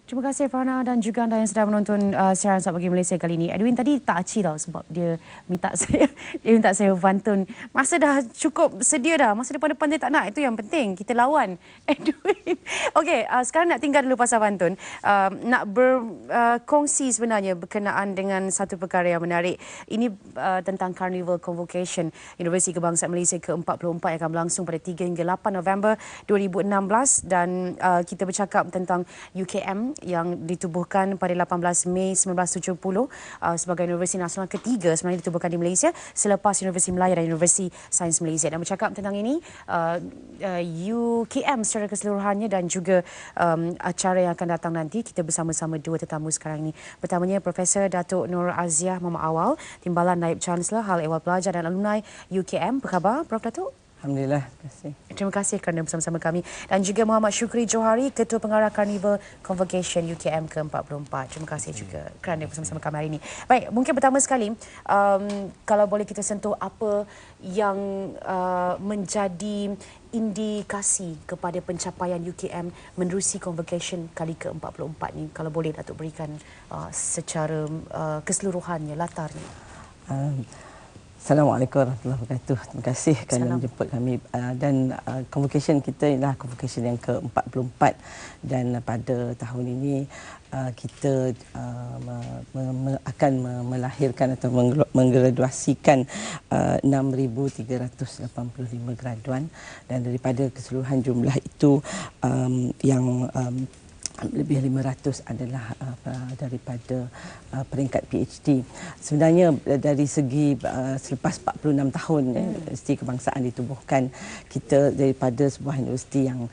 Terima kasih Farhana dan juga anda yang sedang menonton siaran Saat Pagi Malaysia kali ini. Edwin tadi tak aci tau sebab dia minta saya pantun. Masa dah cukup sedia dah. Masa depan-depan dia tak nak. Itu yang penting. Kita lawan Edwin. Okey, sekarang nak tinggal dulu pasal pantun. Nak berkongsi sebenarnya berkenaan dengan satu perkara yang menarik. Ini tentang Carnival Convocation Universiti Kebangsaan Malaysia ke-44 yang akan berlangsung pada 3 hingga 8 November 2016 dan kita bercakap tentang UKM yang ditubuhkan pada 18 Mei 1970 sebagai Universiti Nasional ketiga sebenarnya ditubuhkan di Malaysia selepas Universiti Melayu dan Universiti Sains Malaysia. Dan bercakap tentang ini, UKM secara keseluruhannya dan juga acara yang akan datang nanti, kita bersama-sama dua tetamu sekarang ini. Pertamanya Profesor Datuk Nur Aziah Muhammad Awal, Timbalan Naib Chancellor Hal Ehwal Pelajar dan Alumni UKM. Apa khabar Prof Datuk? Alhamdulillah, terima kasih. Terima kasih kerana bersama-sama kami. Dan juga Muhammad Syukri Johari, Ketua Pengarah Carnival Convocation UKM ke-44. Terima kasih juga kerana bersama-sama kami hari ini. Baik, mungkin pertama sekali, kalau boleh kita sentuh apa yang menjadi indikasi kepada pencapaian UKM menerusi Convocation kali ke-44 ni. Kalau boleh Datuk berikan secara keseluruhannya, latarnya. Assalamualaikum warahmatullahi wabarakatuh. Terima kasih kerana menjemput kami. Dan convocation kita ialah convocation yang ke-44 dan pada tahun ini kita akan melahirkan atau menggraduasikan 6,385 graduan dan daripada keseluruhan jumlah itu yang lebih 500 adalah daripada peringkat PhD. Sebenarnya dari segi selepas 46 tahun Universiti Kebangsaan ditubuhkan, kita daripada sebuah universiti yang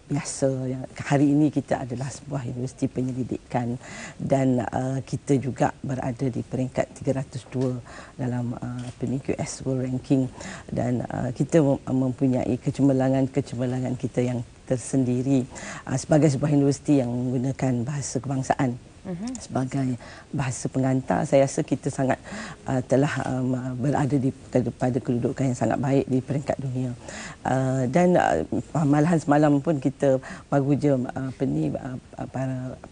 biasa, yang hari ini kita adalah sebuah universiti penyelidikan dan kita juga berada di peringkat 302 dalam QS World Ranking dan kita mempunyai kecemerlangan kita yang tersendiri sebagai sebuah universiti yang menggunakan bahasa kebangsaan sebagai bahasa pengantar. Saya rasa kita sangat telah berada pada kedudukan yang sangat baik di peringkat dunia. Dan malahan semalam pun kita baru je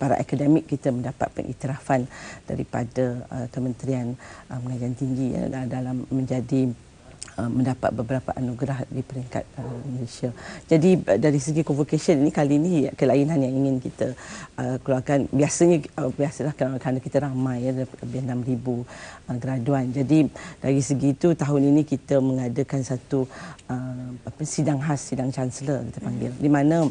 para akademik kita mendapat pengiktirafan daripada Kementerian Pengajian Tinggi dalam mendapat beberapa anugerah di peringkat Malaysia. Jadi dari segi convocation ini kali ini kelainan yang ingin kita keluarkan. Biasalah kerana kita ramai, lebih 6,000 graduan. Jadi dari segi itu tahun ini kita mengadakan satu sidang khas, sidang Chancellor kita panggil, di mana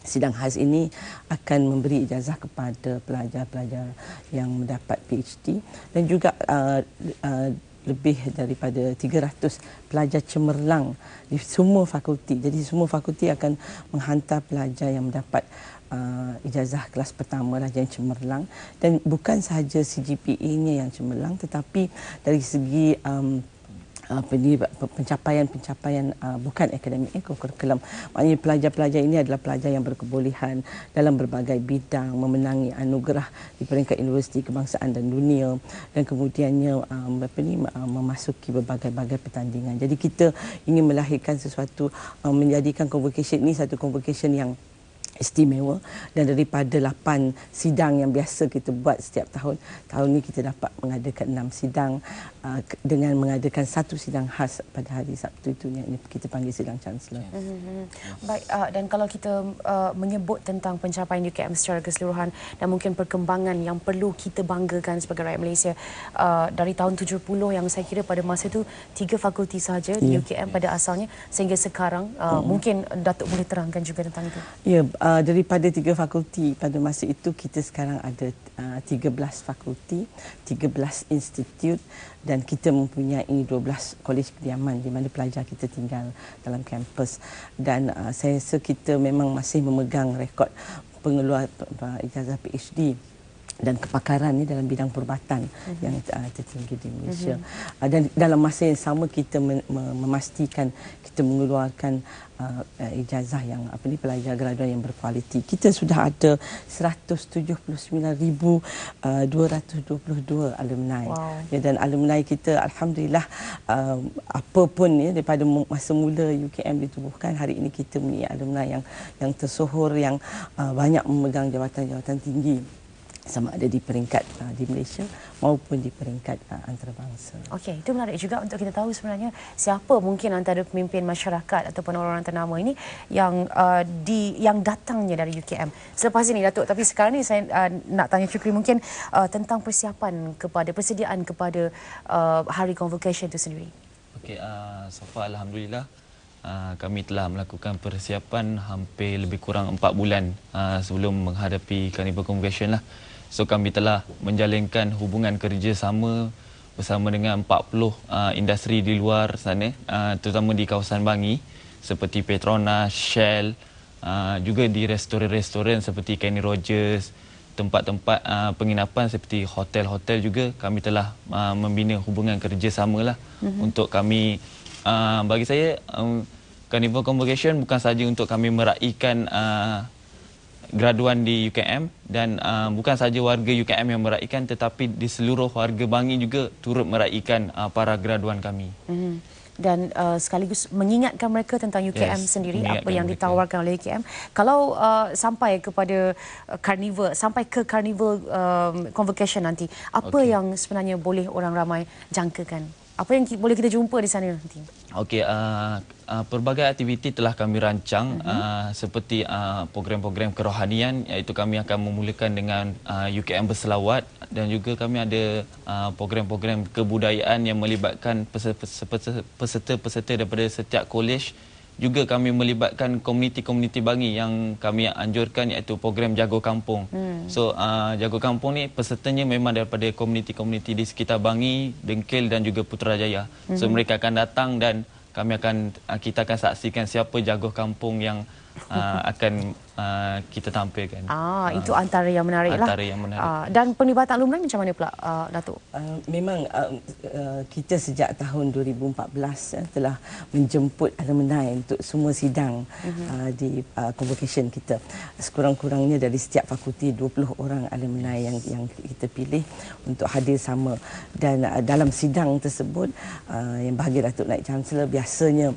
sidang khas ini akan memberi ijazah kepada pelajar-pelajar yang mendapat PhD dan juga lebih daripada 300 pelajar cemerlang di semua fakulti. Jadi semua fakulti akan menghantar pelajar yang mendapat ijazah kelas pertama yang cemerlang, dan bukan sahaja CGPA-nya yang cemerlang tetapi dari segi pencapaian bukan akademik, kurikulum. Maknanya pelajar-pelajar ini adalah pelajar yang berkebolehan dalam berbagai bidang, memenangi anugerah di peringkat universiti kebangsaan dan dunia, dan kemudiannya memasuki berbagai-bagai pertandingan. Jadi kita ingin melahirkan sesuatu, menjadikan convocation ini satu convocation yang istimewa, dan daripada 8 sidang yang biasa kita buat setiap tahun, tahun ini kita dapat mengadakan 6 sidang dengan mengadakan satu sidang khas pada hari Sabtu itu yang kita panggil sidang Chancellor. Baik, dan kalau kita menyebut tentang pencapaian UKM secara keseluruhan dan mungkin perkembangan yang perlu kita banggakan sebagai rakyat Malaysia, dari tahun 70 yang saya kira pada masa itu 3 fakulti sahaja di UKM pada asalnya sehingga sekarang, mungkin Datuk boleh terangkan juga tentang itu. Ya, daripada 3 fakulti pada masa itu kita sekarang ada 13 fakulti, 13 institut, dan kita mempunyai 12 kolej kediaman di mana pelajar kita tinggal dalam kampus. Dan saya rasa kita memang masih memegang rekod pengeluar ijazah PhD dan kepakaran dalam bidang perubatan yang tertinggi di Malaysia. Dan dalam masa yang sama kita memastikan kita mengeluarkan ijazah yang pelajar graduan yang berkualiti. Kita sudah ada 179,222 alumni. Wow. Ya, dan alumni kita alhamdulillah apa pun daripada masa mula UKM ditubuhkan, hari ini kita mempunyai alumni yang tersohor, yang banyak memegang jawatan-jawatan tinggi, sama ada di peringkat di Malaysia maupun di peringkat antarabangsa. Okey, itu menarik juga untuk kita tahu sebenarnya siapa mungkin antara pemimpin masyarakat ataupun orang-orang ternama ini yang yang datangnya dari UKM. Selepas ini Datuk, tapi sekarang ni saya nak tanya Syukri mungkin tentang persiapan kepada persediaan kepada hari convocation itu sendiri. Okey, so far alhamdulillah kami telah melakukan persiapan hampir lebih kurang 4 bulan sebelum menghadapi Carnival Convocation lah. So kami telah menjalinkan hubungan kerjasama bersama dengan 40 industri di luar sana, terutama di kawasan Bangi seperti Petronas, Shell, juga di restoran-restoran seperti Kenny Rogers, tempat-tempat penginapan seperti hotel-hotel juga kami telah membina hubungan kerjasama lah untuk kami. Bagi saya Carnival Convocation bukan sahaja untuk kami meraihkan graduan di UKM dan bukan sahaja warga UKM yang meraihkan, tetapi di seluruh warga Bangi juga turut meraihkan para graduan kami. Dan sekaligus mengingatkan mereka tentang UKM sendiri, apa yang ditawarkan oleh UKM. Kalau sampai kepada Carnival, sampai ke Carnival Convocation nanti, apa yang sebenarnya boleh orang ramai jangkakan? Apa yang boleh kita jumpa di sana nanti? Okey, pelbagai aktiviti telah kami rancang seperti program-program kerohanian, iaitu kami akan memulakan dengan UKM berselawat, dan juga kami ada program-program kebudayaan yang melibatkan peserta-peserta daripada setiap kolej. Juga kami melibatkan komuniti-komuniti Bangi yang kami anjurkan, iaitu program Jago Kampung. So Jago Kampung ni pesertanya memang daripada komuniti-komuniti di sekitar Bangi, Dengkil dan juga Putrajaya. So mereka akan datang dan kita akan saksikan siapa Jago Kampung yang akan kita tampilkan. Itu antara yang menarik lah. Antara yang menarik. Dan penglibatan alumni macam mana pula, Datuk? Memang kita sejak tahun 2014 telah menjemput alumni untuk semua sidang di convocation kita. Sekurang-kurangnya dari setiap fakulti 20 orang alumni yang kita pilih untuk hadir sama. Dan dalam sidang tersebut yang bahagia Datuk Naib Chancellor biasanya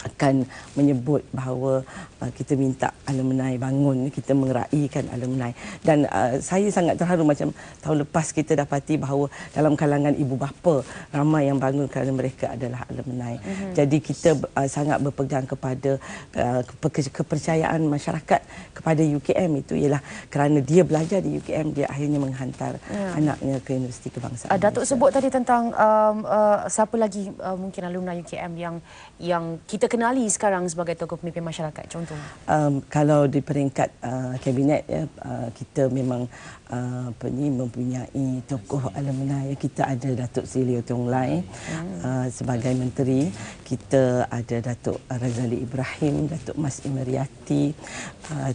akan menyebut bahawa kita minta alumni bangun, kita mengeraihkan alumni. Dan saya sangat terharu macam tahun lepas kita dapati bahawa dalam kalangan ibu bapa ramai yang bangun kerana mereka adalah alumni. Jadi kita sangat berpegang kepada kepercayaan masyarakat kepada UKM itu ialah kerana dia belajar di UKM, dia akhirnya menghantar anaknya ke Universiti Kebangsaan. Datuk sebut tadi tentang siapa lagi mungkin alumni UKM yang kita kenali sekarang sebagai tokoh pemimpin masyarakat, contohnya? Kalau di peringkat kabinet kita memang mempunyai tokoh alumni. Kita ada Datuk Sri Leo Tiong Lai sebagai menteri. Kita ada Datuk Razali Ibrahim, Datuk Mas Imariati.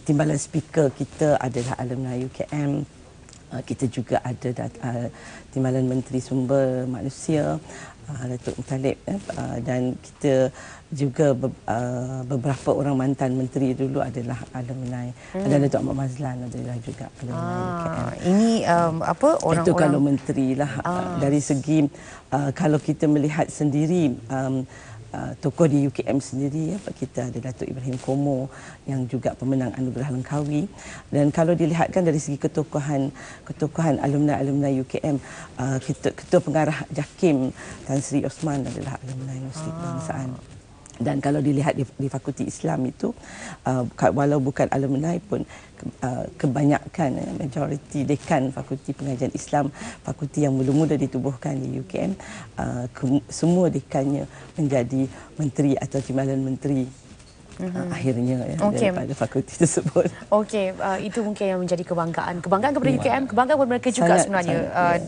Timbalan speaker kita adalah alumni UKM. Kita juga ada Timbalan Menteri Sumber Manusia, Datuk Muttalib, dan kita juga beberapa orang mantan menteri dulu adalah alumni. Dan Datuk Ahmad Mazlan adalah juga alumni UKM. Ini orang-orang itu kalau menteri lah. Dari segi kalau kita melihat sendiri tokoh di UKM sendiri, kita ada Datuk Ibrahim Komo yang juga pemenang Anugerah Langkawi. Dan kalau dilihatkan dari segi ketokohan alumni UKM, Ketua Pengarah JAKIM Tan Sri Osman adalah alumni Universiti Kebangsaan. Dan kalau dilihat di Fakulti Islam itu, walau bukan alumni pun, kebanyakan majoriti dekan Fakulti Pengajian Islam, fakulti yang mula-mula ditubuhkan di UKM, semua dekannya menjadi menteri atau timbalan menteri akhirnya daripada fakulti tersebut. Okey, itu mungkin yang menjadi kebanggaan kepada UKM, kebanggaan kepada mereka juga sebenarnya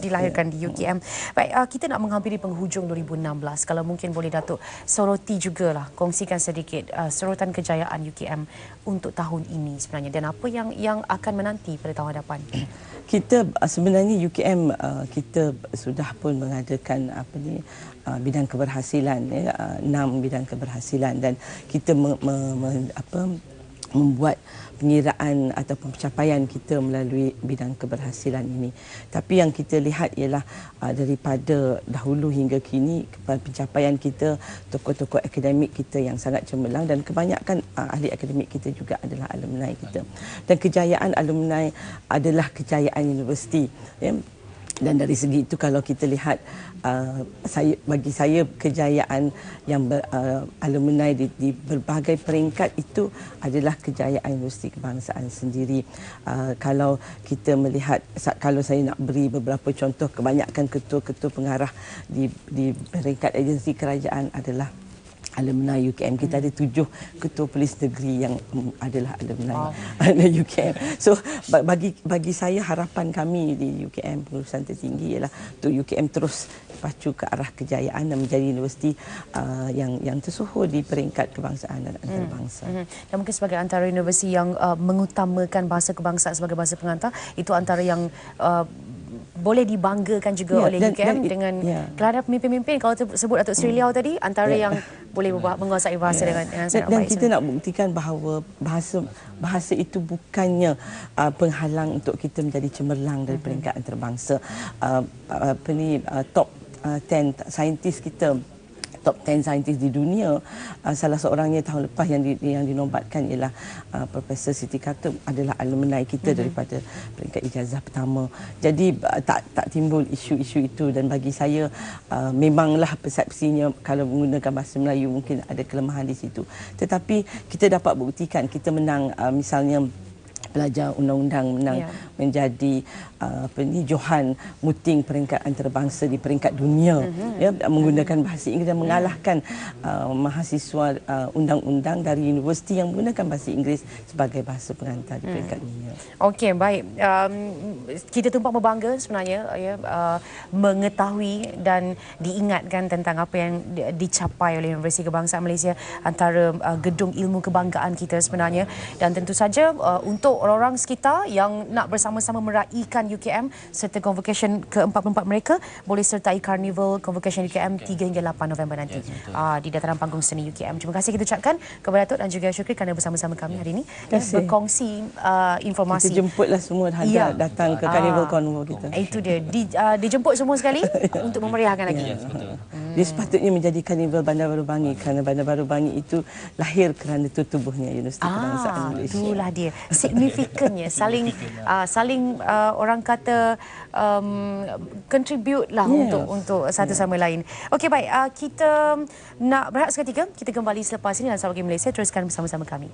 dilahirkan di UKM. Baik, kita nak menghampiri penghujung 2016. Kalau mungkin boleh Datuk soroti jugalah, kongsikan sedikit sorotan kejayaan UKM untuk tahun ini sebenarnya dan apa yang akan menanti pada tahun hadapan. Kita sebenarnya UKM kita sudah pun mengadakan bidang keberhasilan 6 bidang keberhasilan dan kita membuat pengiraan ataupun pencapaian kita melalui bidang keberhasilan ini. Tapi yang kita lihat ialah daripada dahulu hingga kini pencapaian kita, tokoh-tokoh akademik kita yang sangat cemerlang dan kebanyakan ahli akademik kita juga adalah alumni kita. Dan kejayaan alumni adalah kejayaan universiti. Ya. Dan dari segi itu kalau kita lihat bagi saya kejayaan yang alumni di berbagai peringkat itu adalah kejayaan universiti kebangsaan sendiri. Kalau kita melihat, kalau saya nak beri beberapa contoh, kebanyakan ketua-ketua pengarah di peringkat agensi kerajaan adalah alumni UKM. Kita ada 7 ketua polis negeri yang adalah alumni UKM. So bagi saya harapan kami di UKM Pengurusan Tertinggi ialah untuk UKM terus pacu ke arah kejayaan dan menjadi universiti yang tersohor di peringkat kebangsaan dan antarabangsa. Dan mungkin sebagai antara universiti yang mengutamakan bahasa kebangsaan sebagai bahasa pengantar, itu antara yang boleh dibanggakan juga oleh UKM dengan kelana pemimpin-pemimpin. Kalau sebut Datuk Sri Liao tadi, antara yang boleh menguasai bahasa dengan sangat baik. Dan kita nak buktikan bahawa bahasa itu bukannya penghalang untuk kita menjadi cemerlang dari peringkat antarabangsa. Top 10 saintis kita, top 10 saintis di dunia, salah seorangnya tahun lepas yang dinobatkan ialah Profesor Siti Khatib adalah alumni kita daripada peringkat ijazah pertama. Jadi tak timbul isu-isu itu dan bagi saya memanglah persepsinya kalau menggunakan bahasa Melayu mungkin ada kelemahan di situ. Tetapi kita dapat buktikan kita menang misalnya pelajar undang-undang menang menjadi Johan Muting peringkat antarabangsa di peringkat dunia menggunakan bahasa Inggeris dan mengalahkan mahasiswa undang-undang dari universiti yang menggunakan bahasa Inggeris sebagai bahasa pengantar di peringkat dunia. Okey, baik. Kita tumpah berbangga sebenarnya mengetahui dan diingatkan tentang apa yang dicapai oleh Universiti Kebangsaan Malaysia, antara gedung ilmu kebanggaan kita sebenarnya, dan tentu saja untuk orang-orang sekitar yang nak bersama-sama meraihkan UKM serta convocation ke-44 mereka, boleh sertai Carnival Convocation UKM 3 hingga 8 November nanti di dataran panggung seni UKM. Terima kasih kita ucapkan kepada Datuk dan juga Syukri kerana bersama-sama kami hari ini dan berkongsi informasi. Kita jemputlah semua datang ke Carnival Convo kita. Itu dia, dijemput semua sekali untuk memeriahkan lagi. Dia sepatutnya menjadi Carnival Bandar Baru Bangi kerana Bandar Baru Bangi itu lahir kerana tubuhnya Universiti Kebangsaan Malaysia. Itulah dia signifikannya, saling orang kata contribute lah untuk satu sama lain. Okey, baik, kita nak berehat seketika, kita kembali selepas ini dalam Sahabat Malaysia. Teruskan bersama-sama kami.